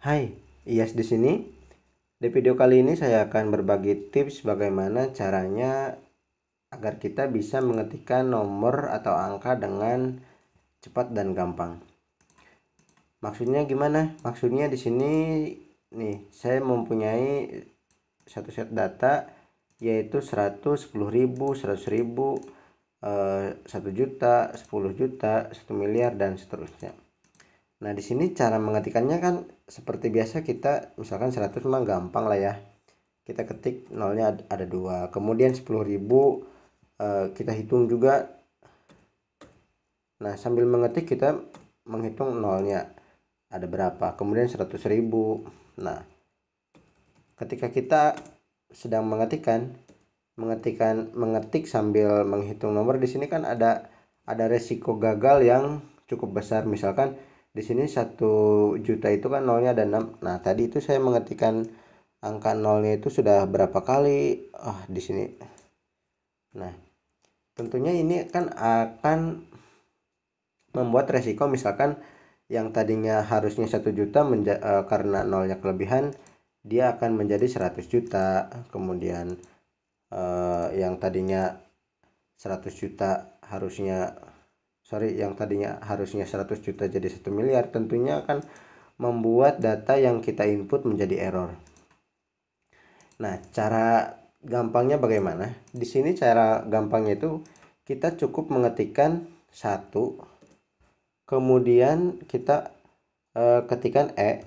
Hai, Iyas di sini. Di video kali ini saya akan berbagi tips bagaimana caranya agar kita bisa mengetikkan nomor atau angka dengan cepat dan gampang. Maksudnya gimana? Maksudnya di sini nih, saya mempunyai satu set data yaitu 100, 10.000, 100.000, 1 juta, 10 juta, 1 miliar dan seterusnya. Nah, di sini cara mengetikkannya kan seperti biasa, kita misalkan 100 mah gampang lah ya. Kita ketik nolnya ada 2. Kemudian 10.000 kita hitung juga. Nah, sambil mengetik kita menghitung nolnya ada berapa. Kemudian 100.000. Nah, ketika kita sedang mengetik sambil menghitung nomor, di sini kan ada resiko gagal yang cukup besar. Misalkan di sini 1 juta itu kan nolnya ada 6. Nah, tadi itu saya mengetikkan angka nolnya itu sudah berapa kali di sini. Nah, tentunya ini kan akan membuat resiko, misalkan yang tadinya harusnya 1 juta karena nolnya kelebihan, dia akan menjadi 100 juta. Kemudian yang tadinya 100 juta yang tadinya harusnya 100 juta jadi 1 miliar. Tentunya akan membuat data yang kita input menjadi error. Nah, cara gampangnya bagaimana? Di sini cara gampangnya itu kita cukup mengetikkan 1, kemudian kita ketikkan E.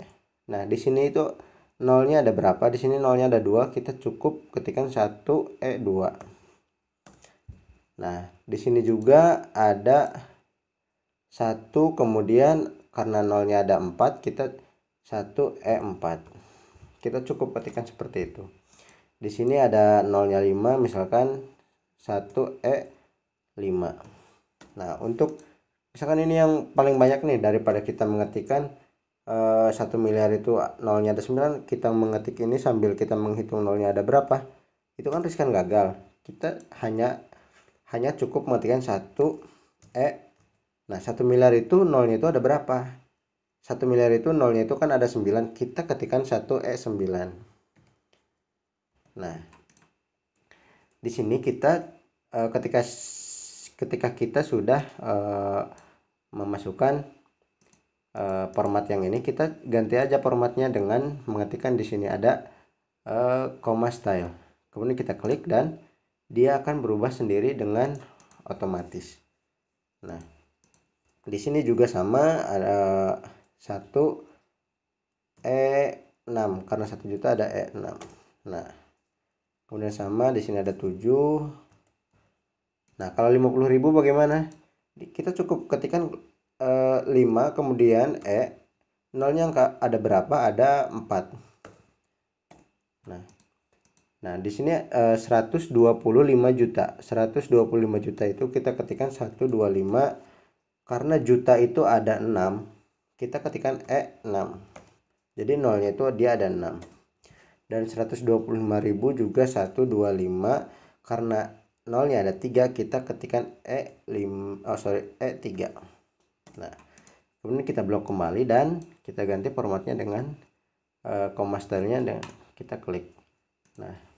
Nah, di sini itu nolnya ada berapa? Di sini nolnya ada 2, kita cukup ketikkan 1 E2. Nah, di sini juga ada 1, kemudian karena nolnya ada 4, kita 1 E4. Kita cukup ketikkan seperti itu. Di sini ada nolnya 5, misalkan 1 E5. Nah, untuk misalkan ini yang paling banyak nih, daripada kita mengetikkan 1 miliar itu nolnya ada 9, kita mengetik ini sambil kita menghitung nolnya ada berapa, itu kan riskan gagal. Kita hanya cukup mengetikkan 1 E. Nah, 1 miliar itu nolnya itu ada berapa? 1 miliar itu nolnya itu kan ada 9, kita ketikkan 1 E9. Nah, di sini kita ketika kita sudah memasukkan format yang ini, kita ganti aja formatnya dengan mengetikkan di sini ada comma style. Kemudian kita klik dan dia akan berubah sendiri dengan otomatis. Nah, di sini juga sama, ada 1 E6 karena 1 juta ada E6. Nah, kemudian sama di sini ada 7. Nah, kalau 50.000 bagaimana? Kita cukup ketikkan 5, kemudian nolnya ada berapa? Ada 4. Nah, di sini 125 juta. 125 juta itu kita ketikkan 125, karena juta itu ada 6, kita ketikkan E6. Jadi nolnya itu dia ada 6. Dan 125.000 juga 125, karena nolnya ada 3, kita ketikkan E3. Nah, kemudian kita blok kembali dan kita ganti formatnya dengan comma style-nya dan kita klik. Nah,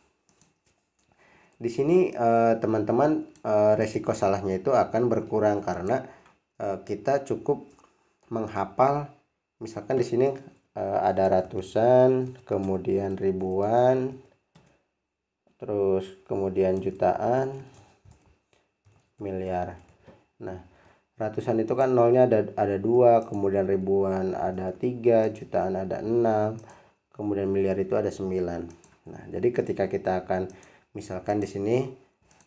di sini teman-teman resiko salahnya itu akan berkurang karena kita cukup menghafal. Misalkan di sini ada ratusan, kemudian ribuan, terus kemudian jutaan, miliar. Nah, ratusan itu kan nolnya ada 2, kemudian ribuan ada 3, jutaan ada 6, kemudian miliar itu ada 9. Nah, jadi ketika kita akan misalkan di sini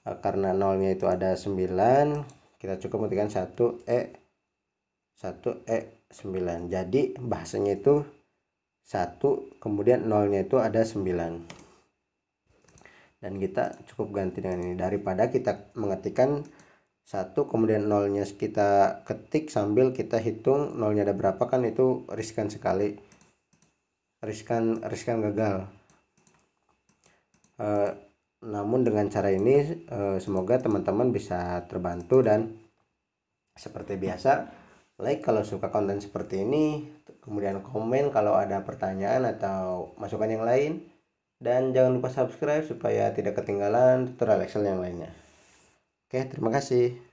karena nolnya itu ada 9, kita cukup ketikkan 1E9. Jadi bahasanya itu 1, kemudian nolnya itu ada 9. Dan kita cukup ganti dengan ini, daripada kita mengetikkan 1 kemudian nolnya kita ketik sambil kita hitung nolnya ada berapa, kan itu riskan sekali, riskan gagal. Namun dengan cara ini semoga teman-teman bisa terbantu, dan seperti biasa like kalau suka konten seperti ini, kemudian komen kalau ada pertanyaan atau masukan yang lain, dan jangan lupa subscribe supaya tidak ketinggalan tutorial Excel yang lainnya. Oke, terima kasih.